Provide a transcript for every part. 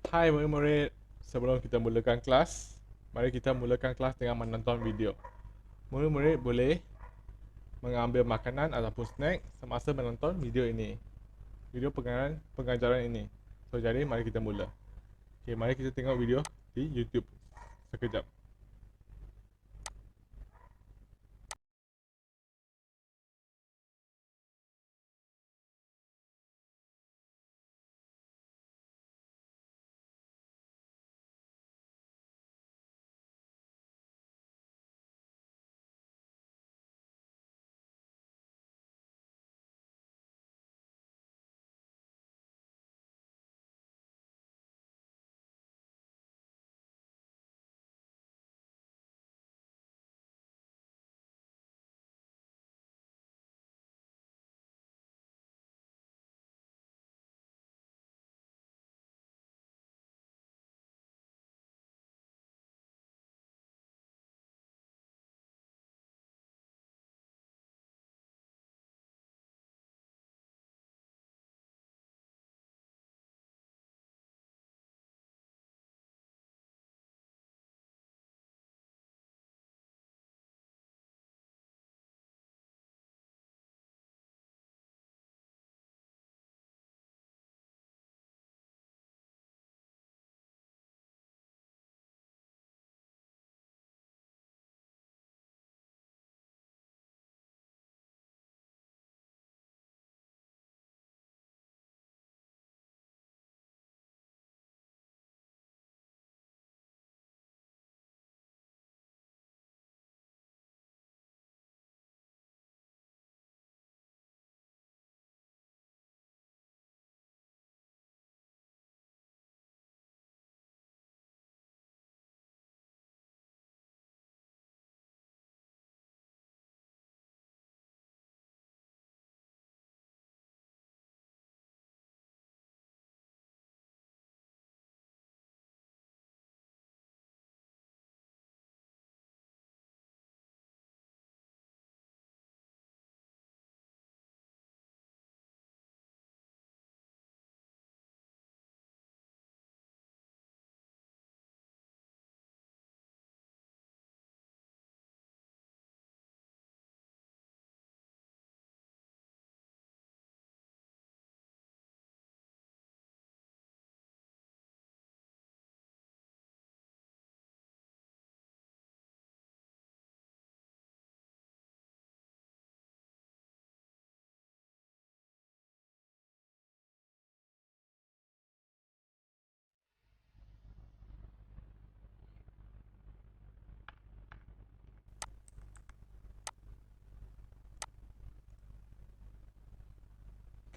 Hai murid-murid, sebelum kita mulakan kelas, mari kita mulakan kelas dengan menonton video. Murid-murid boleh mengambil makanan ataupun snack semasa menonton video ini. Video pengajaran ini. So, jadi mari kita mula. Okay, mari kita tengok video di YouTube. Sekejap.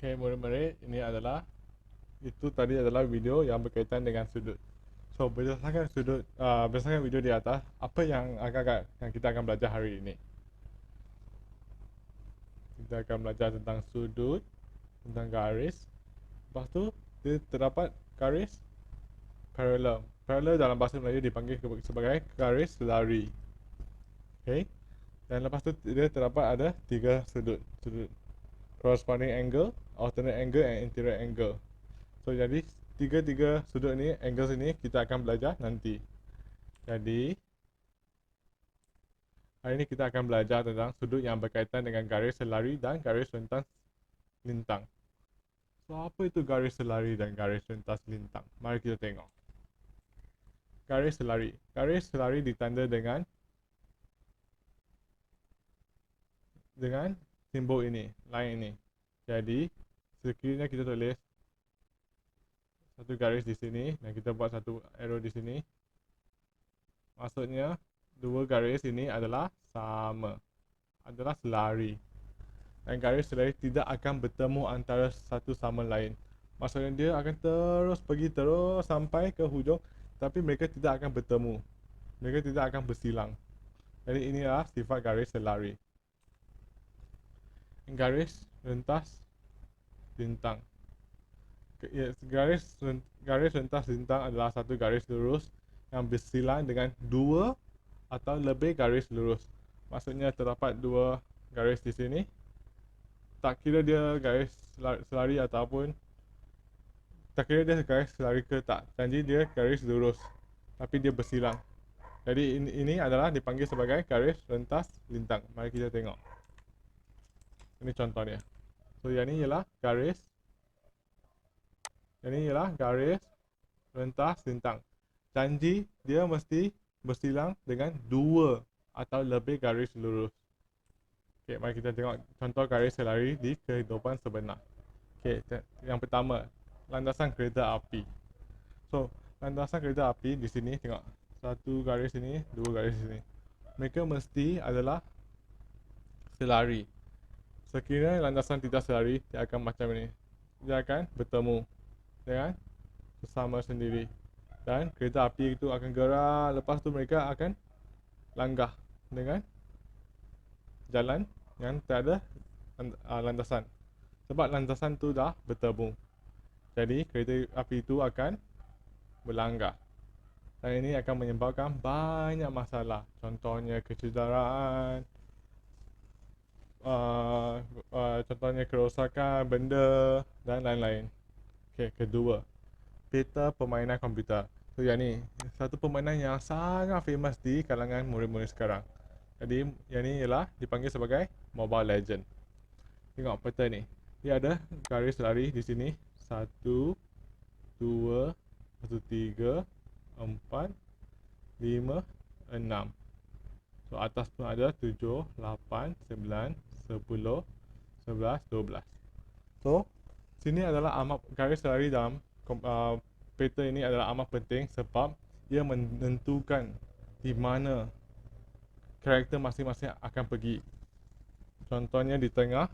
Okay, murid-murid, itu tadi adalah video yang berkaitan dengan sudut. So, berdasarkan video di atas, apa yang kita akan belajar hari ini? Kita akan belajar tentang sudut, tentang garis. Lepas tu, dia terdapat garis parallel. Parallel dalam bahasa Melayu dipanggil sebagai garis lari. Okay. Dan lepas tu dia terdapat ada tiga sudut. Sudut corresponding angle, alternate angle and interior angle. So jadi tiga-tiga sudut ni, angles ni kita akan belajar nanti. Jadi hari ini kita akan belajar tentang sudut yang berkaitan dengan garis selari dan garis rentas lintang. So apa itu garis selari dan garis rentas lintang? Mari kita tengok. Garis selari. Garis selari ditanda dengan simbol ini, line ini. Jadi sekiranya kita tulis satu garis di sini dan kita buat satu arrow di sini, maksudnya dua garis ini adalah sama, adalah selari. Dan garis selari tidak akan bertemu antara satu sama lain. Maksudnya dia akan terus pergi terus sampai ke hujung, tapi mereka tidak akan bertemu. Mereka tidak akan bersilang. Jadi inilah sifat garis selari. Garis rentas lintang. Garis rentas lintang adalah satu garis lurus yang bersilang dengan dua atau lebih garis lurus. Maksudnya terdapat dua garis di sini. Tak kira dia garis selari ataupun tak kira dia garis selari ke tak. Janji dia garis lurus, tapi dia bersilang. Jadi ini adalah dipanggil sebagai garis rentas lintang. Mari kita tengok. Ini contohnya. So yang ini ialah garis rentas lintang. Janji dia mesti bersilang dengan 2 atau lebih garis lurus. Okey, mari kita tengok contoh garis selari di kehidupan sebenar. Okey, yang pertama, landasan kereta api. So, landasan kereta api di sini tengok. Satu garis sini, 2 garis sini. Mereka mesti adalah selari. Sekiranya landasan tidak selari, dia akan macam ini. Dia akan bertemu dengan sesama sendiri. Dan kereta api itu akan gerak, lepas tu mereka akan langgah dengan jalan yang tiada landasan. Sebab landasan tu dah bertemu. Jadi kereta api itu akan berlanggar. Dan ini akan menyebabkan banyak masalah. Contohnya kecederaan, contohnya kerosakan benda dan lain-lain. Okey, kedua, peta permainan komputer. So yang ni satu permainan yang sangat famous di kalangan murid-murid sekarang. Jadi yang ni ialah dipanggil sebagai Mobile Legend. Tengok peta ni. Dia ada garis lari di sini. 1 2 3 4 5 6. So atas pun ada 7 8 9 10 11 12. So sini adalah amat garis lari dalam peta ini adalah amat penting sebab ia menentukan di mana karakter masing-masing akan pergi. Contohnya di tengah,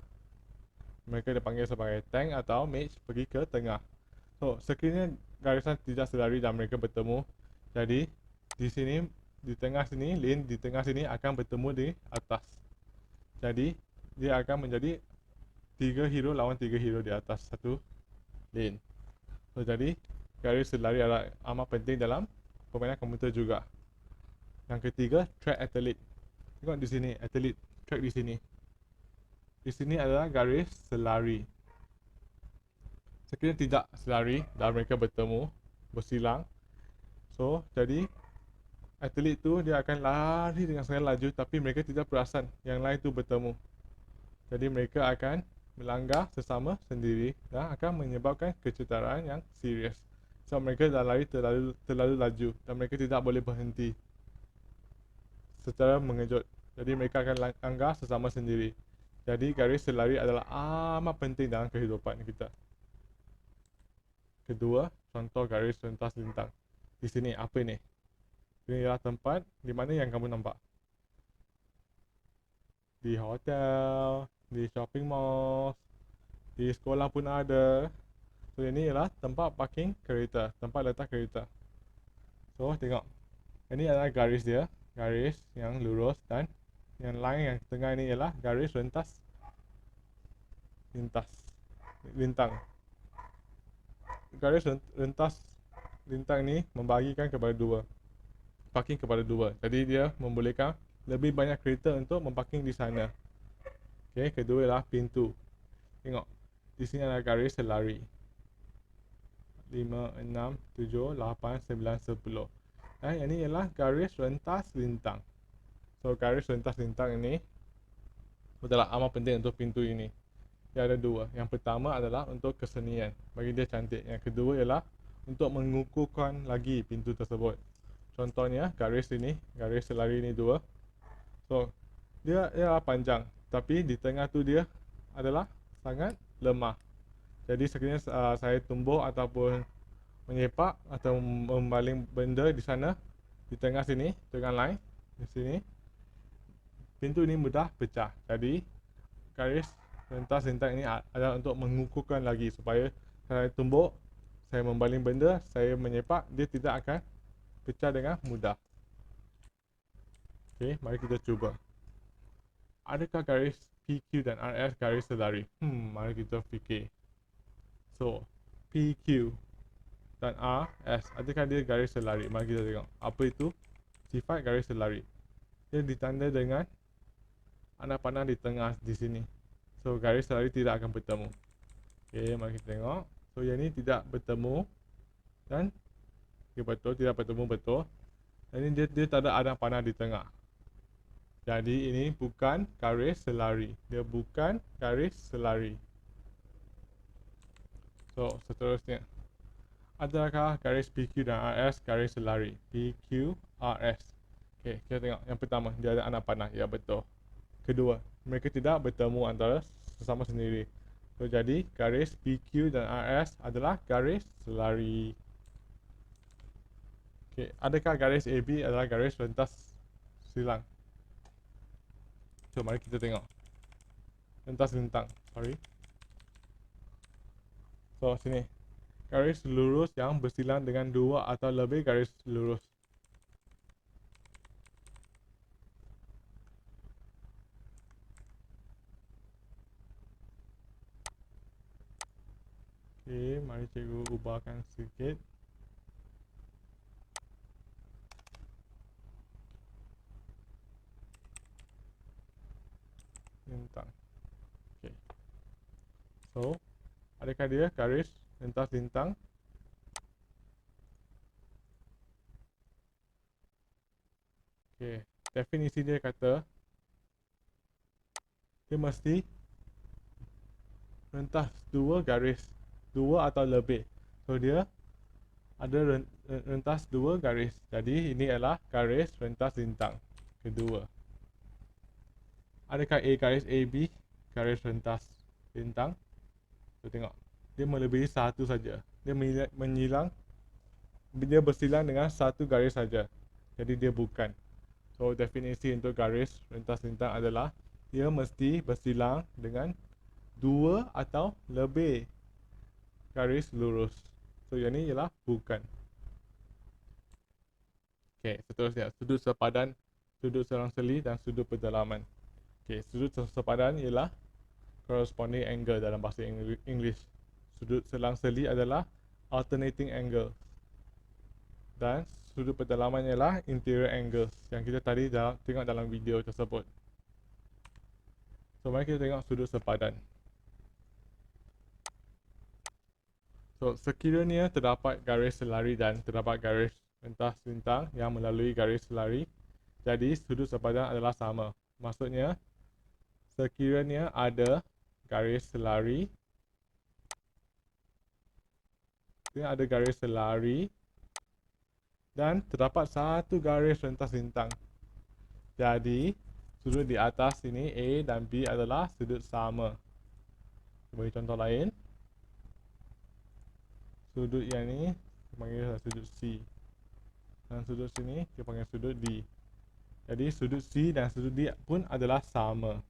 mereka dipanggil sebagai tank atau mage pergi ke tengah. So, sekiranya garisan tidak selari dan mereka bertemu, jadi di sini, di tengah sini, lane di tengah sini akan bertemu di atas. Jadi, dia akan menjadi 3 hero lawan 3 hero di atas satu lane. So, jadi garis selari adalah amat penting dalam permainan komputer juga. Yang ketiga, track athlete. Tengok di sini, athlete, track di sini. Di sini adalah garis selari. Sekiranya tidak selari dan mereka bertemu, bersilang. So, jadi atlet tu dia akan lari dengan sangat laju tapi mereka tidak perasan yang lain tu bertemu. Jadi mereka akan melanggar sesama sendiri dan akan menyebabkan kecederaan yang serius. So, mereka dah lari terlalu laju dan mereka tidak boleh berhenti secara mengejut. Jadi mereka akan langgar sesama sendiri. Jadi garis selari adalah amat penting dalam kehidupan kita. Kedua, contoh garis rentas lintang. Di sini apa ini? Ini adalah tempat di mana yang kamu nampak. Di hotel, di shopping mall, di sekolah pun ada. So ini adalah tempat parking kereta, tempat letak kereta. So tengok, ini adalah garis dia, garis yang lurus dan yang lain yang tengah ini ialah garis rentas lintang. Garis rentas lintang ni membagikan kepada dua, parking kepada dua. Jadi dia membolehkan lebih banyak kereta untuk memparking di sana. Okey, kedua ialah pintu. Tengok, di sini ada garis selari 5, 6, 7, 8, 9, 10. Yang ini ialah garis rentas lintang. So garis rentas lintang ini adalah amat penting untuk pintu ini. Dia ada dua. Yang pertama adalah untuk kesenian, bagi dia cantik. Yang kedua ialah untuk mengukuhkan lagi pintu tersebut. Contohnya garis ini, garis selari ini 2. So dia ialah panjang, tapi di tengah tu dia adalah sangat lemah. Jadi sekiranya saya tumbuh ataupun menyepak atau membaling benda di sana, di tengah sini dengan line di sini, pintu ini mudah pecah. Jadi garis rentas lintang ini adalah untuk mengukuhkan lagi supaya saya tumbuk, saya membaling benda, saya menyepak, dia tidak akan pecah dengan mudah. Okey, mari kita cuba. Adakah garis PQ dan RS garis selari? Mari kita fikir. So, PQ dan RS, adakah dia garis selari? Mari kita tengok. Apa itu sifat garis selari? Dia ditanda dengan anak panah di tengah di sini. So, garis selari tidak akan bertemu. Okey, mari kita tengok. So yang ni tidak bertemu dan betul, tidak bertemu betul. Dan ini dia tak ada anak panah di tengah. Jadi ini bukan garis selari. Dia bukan garis selari. So seterusnya, adakah garis PQ dan RS garis selari? PQ, RS. Okay, kita tengok yang pertama, dia ada anak panah. Ya, betul. Kedua, mereka tidak bertemu antara sesama sendiri. So jadi garis PQ dan RS adalah garis selari. Okay, adakah garis AB adalah garis rentas silang? So mari kita tengok. Rentas lintang, sorry. So sini, garis lurus yang bersilang dengan dua atau lebih garis lurus. Okay, mari cikgu ubahkan sedikit. Lintang. Okay. So, adakah dia garis rentas lintang? Okay, definisi dia kata dia mesti rentas dua garis, dua atau lebih. So dia ada rentas dua garis. Jadi ini adalah garis rentas lintang kedua. Adakah A garis AB garis rentas lintang? So tengok, dia melebihi satu saja. Dia menyilang, dia bersilang dengan satu garis saja. Jadi dia bukan. So definisi untuk garis rentas lintang adalah dia mesti bersilang dengan dua atau lebih garis lurus. So yang ni ialah bukan. Okay, seterusnya, sudut sepadan, sudut selang-seli dan sudut pendalaman. Okay, sudut sepadan ialah corresponding angle dalam bahasa English. Sudut selang-seli adalah alternating angle. Dan sudut pendalaman ialah interior angles yang kita tadi tengok dalam video tersebut. So mari kita tengok sudut sepadan. So sekiranya terdapat garis selari dan terdapat garis rentas lintang yang melalui garis selari, jadi sudut sepadan adalah sama. Maksudnya, sekiranya ada garis selari, dan terdapat satu garis rentas lintang, jadi sudut di atas ini A dan B adalah sudut sama. Bagi contoh lain, sudut yang ni kita panggil sudut C, dan sudut sini kita panggil sudut D. Jadi sudut C dan sudut D pun adalah sama.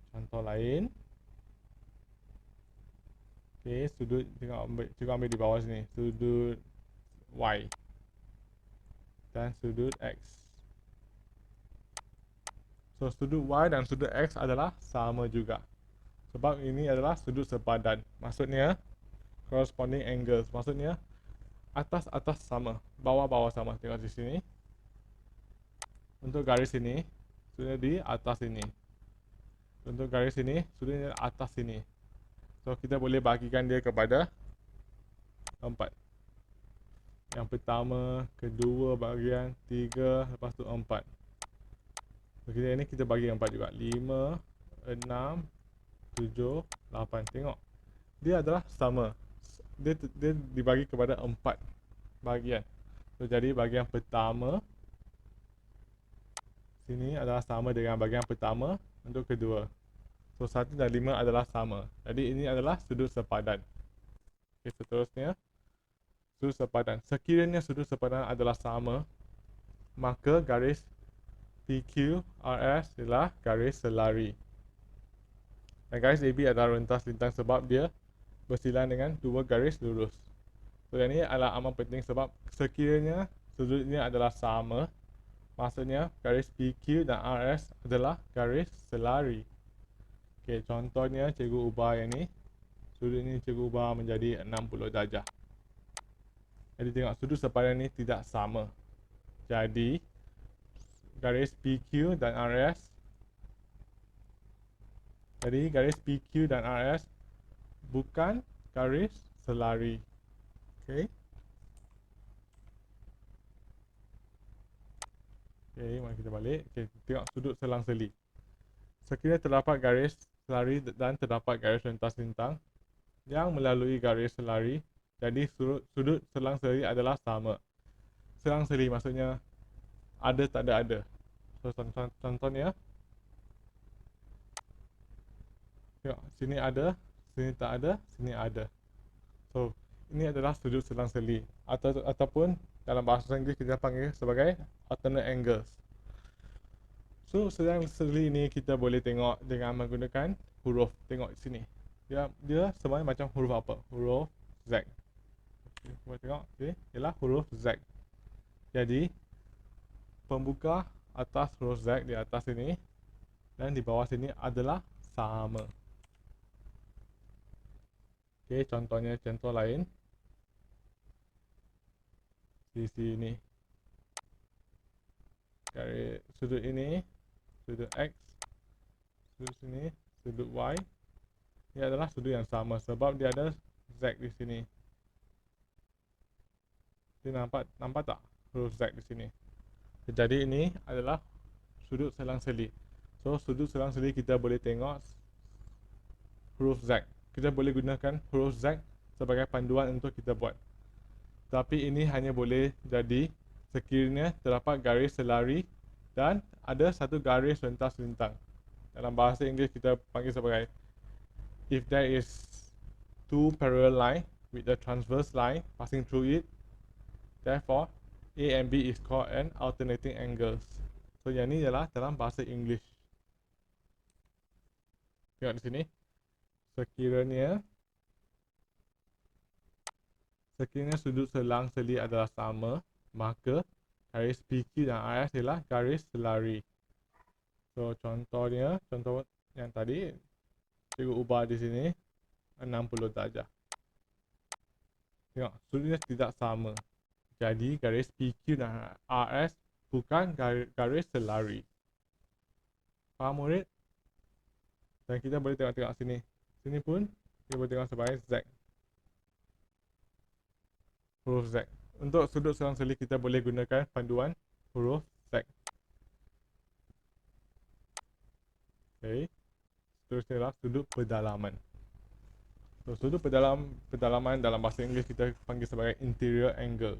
Contoh lain, okay, sudut cikgu ambil di bawah sini, sudut Y dan sudut X. So sudut Y dan sudut X adalah sama juga, sebab ini adalah sudut sepadan. Maksudnya corresponding angles, maksudnya atas-atas sama, bawah-bawah sama. Tengok di sini. Untuk garis ini sudah di atas ini. Untuk garis ini sudah di atas sini. So kita boleh bagikan dia kepada 4. Yang pertama, kedua bahagian, 3, lepas tu 4. So ini kita bagi 4 juga. 5, 6, 7, 8. Tengok, dia adalah sama. Dia dibagi kepada 4 bahagian. So jadi bahagian pertama sini adalah sama dengan bahagian pertama untuk kedua. So 1 dan 5 adalah sama. Jadi ini adalah sudut sepadan. Okay, seterusnya, sudut sepadan. Sekiranya sudut sepadan adalah sama, maka garis PQ RS adalah garis selari. Dan garis AB adalah rentas lintang sebab dia bersilang dengan dua garis lurus. So yang ini adalah amat penting sebab sekiranya sudutnya adalah sama, maksudnya garis PQ dan RS adalah garis selari. Okay, contohnya cikgu ubah yang ni. Sudut ini cikgu ubah menjadi 60 darjah. Jadi tengok, sudut sepadan ni tidak sama. Jadi garis PQ dan RS, bukan garis selari. Okey. Okey, mari kita balik. Okey, tengok sudut selang-seli. Sekiranya terdapat garis selari dan terdapat garis rentas lintang yang melalui garis selari, jadi sudut selang-seli adalah sama. Selang-seli maksudnya ada tak ada. So, contohnya, tengok sini ada, sini tak ada, sini ada. So, ini adalah sudut selang-seli ataupun dalam bahasa Inggeris kita panggil sebagai alternate angles. So, selang-seli ini kita boleh tengok dengan menggunakan huruf. Tengok sini. Dia sebenarnya macam huruf apa? Huruf Z. Okay, boleh tengok, okay, ialah huruf Z. Jadi, pembuka atas huruf Z di atas sini dan di bawah sini adalah sama. Okey, contohnya contoh lain. Di sini. Garis sudut ini, sudut X, sudut sini, sudut Y. Ini adalah sudut yang sama sebab dia ada Z di sini. Dia nampak tak huruf Z di sini? Jadi ini adalah sudut selang-seli. So, sudut selang-seli kita boleh tengok huruf Z. Kita boleh gunakan huruf Z sebagai panduan untuk kita buat. Tapi ini hanya boleh jadi sekiranya terdapat garis selari dan ada satu garis rentas lintang. Dalam bahasa Inggeris kita panggil sebagai if there is two parallel line with a transverse line passing through it, therefore A and B is called an alternating angles. So yang ni ialah dalam bahasa English. Tengok di sini. Sekiranya sudut selang-seli adalah sama, maka garis PQ dan RS ialah garis selari. So contoh yang tadi cikgu ubah di sini 60 darjah. Tengok, sudutnya tidak sama. Jadi garis PQ dan RS bukan garis selari. Faham murid? Dan kita boleh tengok sini. Sini pun kita boleh tengok sebagai Z. Huruf Z. Untuk sudut selang-seli kita boleh gunakan panduan huruf Z. Okey. Seterusnya adalah sudut pedalaman. So, sudut pedalaman dalam bahasa Inggeris kita panggil sebagai interior angle.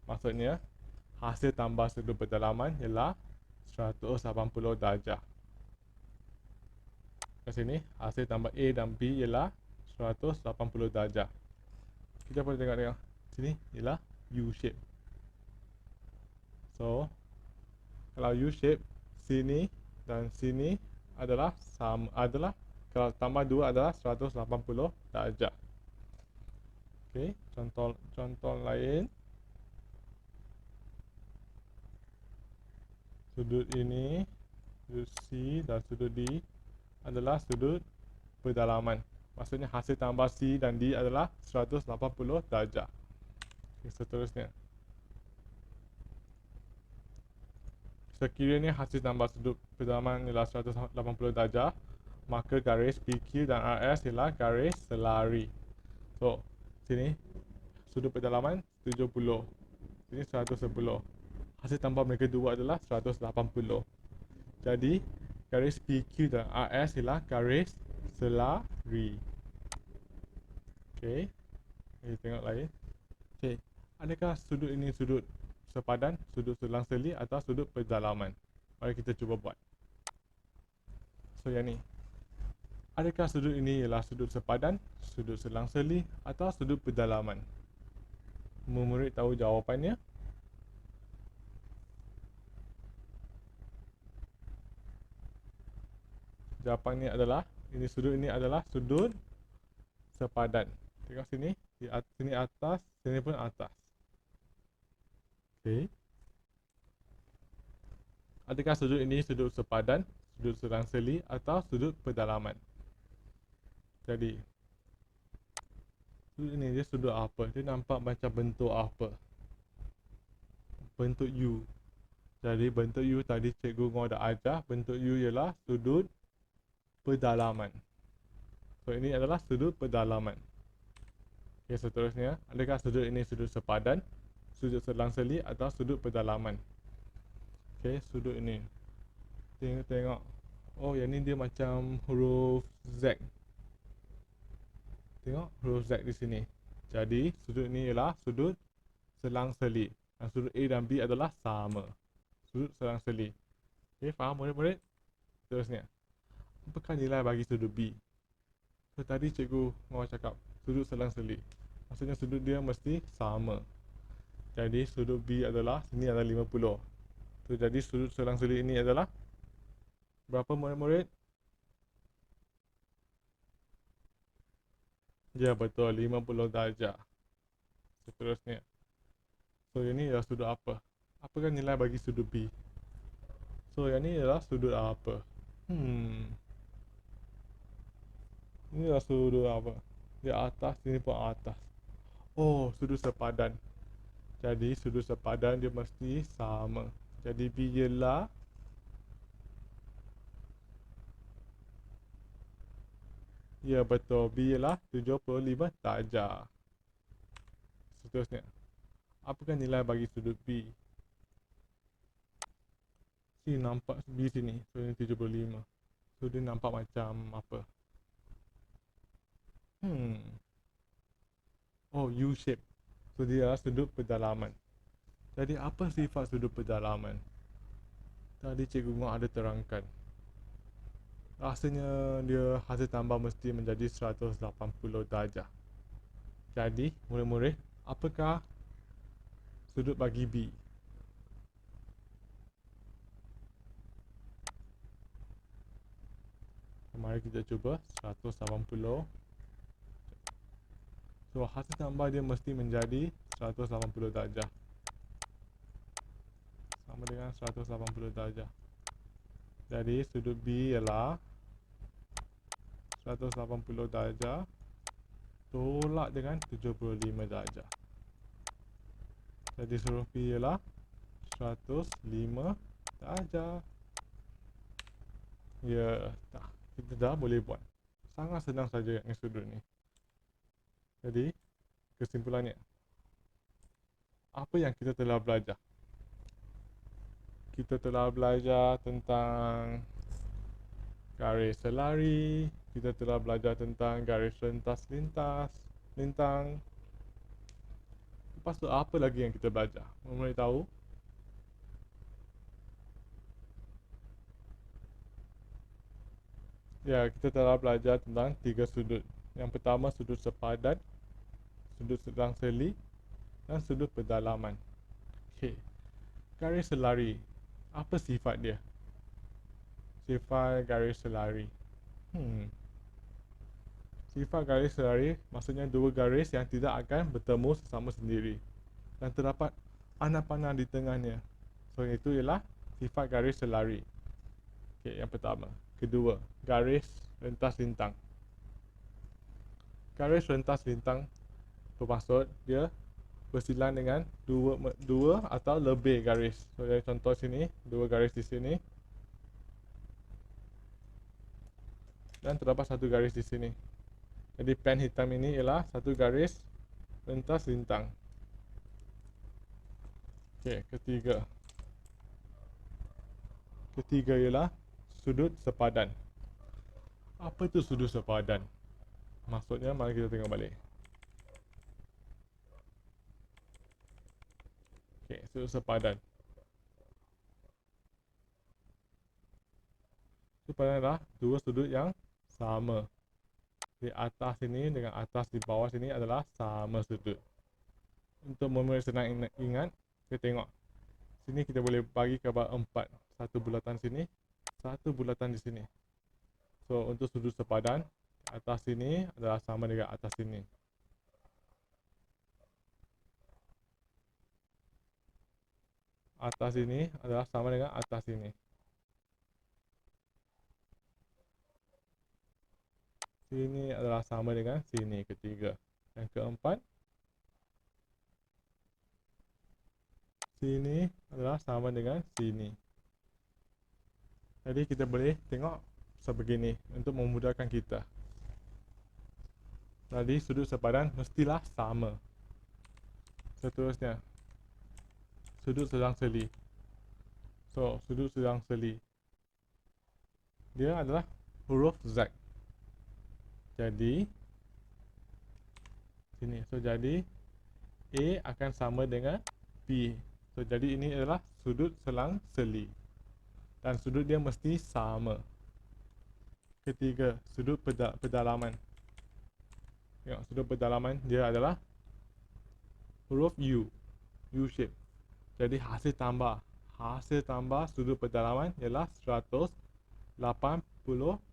Maksudnya hasil tambah sudut pedalaman ialah 180 darjah. Kat sini hasil tambah A dan B ialah 180 darjah. Kita boleh tengok sini ialah U shape. So kalau U shape, sini dan sini adalah sama, kalau tambah 2 adalah 180 darjah. Okey, contoh lain. Sudut ini, sudut C dan sudut D adalah sudut pedalaman. Maksudnya hasil tambah C dan D adalah 180 darjah. Okay, seterusnya. Sekiranya hasil tambah sudut pedalaman ialah 180 darjah, maka garis PQ dan RS ialah garis selari. So, sini sudut pedalaman 70. Sini 110. Hasil tambah mereka dua adalah 180. Jadi garis PQ dan RS ialah garis selari. Okey. Kita tengok lain. Okey. Adakah sudut ini sudut sepadan, sudut selang-seli atau sudut pedalaman? Mari kita cuba buat. So yang ni. Adakah sudut ini ialah sudut sepadan, sudut selang-seli atau sudut pedalaman? Murid tahu jawapannya? Jawapannya adalah sudut ini adalah sudut sepadan. Tengok sini, sini atas, sini pun atas. Okey. Adakah sudut ini sudut sepadan, sudut selang-seli atau sudut pedalaman? Jadi sudut ini dia sudut apa? Dia nampak macam bentuk apa? Bentuk U. Jadi bentuk U tadi cikgu Ngor dah ajar, bentuk U ialah sudut pedalaman. So ini adalah sudut pedalaman. Okey, seterusnya, adakah sudut ini sudut sepadan, sudut selang-seli atau sudut pedalaman? Okey, sudut ini. Tengok. Oh, yang ni dia macam huruf Z. Tengok huruf Z di sini. Jadi, sudut ini ialah sudut selang-seli. Dan sudut A dan B adalah sama. Sudut selang-seli. Okey, faham murid-murid? Seterusnya. Apakah nilai bagi sudut B? So, tadi cikgu Mawar cakap sudut selang-seli. Maksudnya sudut dia mesti sama. Jadi sudut B adalah, sini adalah 50. So, jadi sudut selang-seli ini adalah berapa murid-murid? Ya, betul, 50 darjah. Seterusnya. So, ini adalah sudut apa? Apakah nilai bagi sudut B? So, yang ini adalah sudut apa? Ini adalah sudut apa? Di atas, sini pun atas. Oh, sudut sepadan. Jadi, sudut sepadan dia mesti sama. Jadi, B ialah, ya betul, B ialah 75 darjah. Seterusnya. Apakah nilai bagi sudut B? Sini nampak B sini. So, ini 75. So, dia nampak macam apa? Oh, U shape. So, dia adalah sudut pedalaman. Jadi, apa sifat sudut pedalaman? Tadi Cikgu Ngok ada terangkan. Rasanya dia hasil tambah mesti menjadi 180 darjah. Jadi, murid-murid, apakah sudut bagi B? Mari kita cuba 180. So, hasil tambah dia mesti menjadi 180 darjah. Sama dengan 180 darjah. Jadi, sudut B ialah 180 darjah tolak dengan 75 darjah. Jadi, huruf B ialah 105 darjah. Ya, tak. Kita dah boleh buat. Sangat senang saja yang sudut ni. Jadi, kesimpulannya. Apa yang kita telah belajar? Kita telah belajar tentang garis selari. Kita telah belajar tentang garis rentas-lintas, lintang. Lepas tu apa lagi yang kita belajar? Mau tahu? Ya, kita telah belajar tentang 3 sudut. Yang pertama sudut sepadan, sudut selang-seli dan sudut pedalaman. Okey. Garis selari. Apa sifat dia? Sifat garis selari. Sifat garis selari maksudnya dua garis yang tidak akan bertemu sesama sendiri dan terdapat anak panah di tengahnya. So, itu ialah sifat garis selari. Okey, yang pertama. Kedua, garis rentas lintang. Garis rentas lintang bermaksud dia bersilang dengan dua atau lebih garis. So, dari contoh sini, dua garis di sini dan terdapat satu garis di sini. Jadi pen hitam ini ialah satu garis rentas lintang. Okey, ketiga. Ketiga ialah sudut sepadan. Apa itu sudut sepadan? Maksudnya, mari kita tengok balik. Okey, sudut sepadan. Sepadan adalah dua sudut yang sama. Di atas sini dengan atas di bawah sini adalah sama sudut. Untuk memulai senang ingat, kita tengok. Sini kita boleh bagi gambar 4. Satu bulatan sini, satu bulatan di sini. So, untuk sudut sepadan, atas sini adalah sama dengan atas sini. Atas ini adalah sama dengan atas ini. Sini adalah sama dengan sini, ketiga. Yang keempat, sini adalah sama dengan sini. Jadi kita boleh tengok sebegini untuk memudahkan kita. Jadi sudut sepadan mestilah sama. Seterusnya, sudut sedang seli. So, sudut sedang seli dia adalah huruf Z. Jadi sini. So jadi A akan sama dengan B. So jadi ini adalah sudut selang seli. Dan sudut dia mesti sama. Ketiga, sudut pedalaman. Tengok, sudut pedalaman dia adalah huruf U. U shape. Jadi hasil tambah sudut pedalaman ialah 180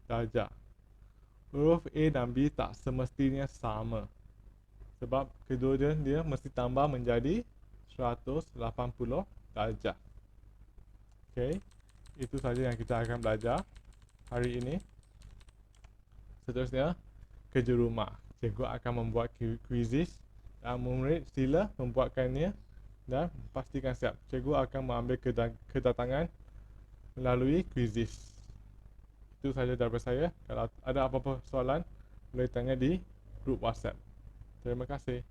darjah. Huruf A dan B tak semestinya sama. Sebab kedua dia mesti tambah menjadi 180 darjah. Okey. Itu saja yang kita akan belajar hari ini. Seterusnya, kerja rumah. Cikgu akan membuat kuisis dan murid sila membuatkannya dan pastikan siap. Cikgu akan mengambil kedatangan melalui kuisis. Itu saja daripada saya. Kalau ada apa-apa soalan, boleh tanya di grup WhatsApp. Terima kasih.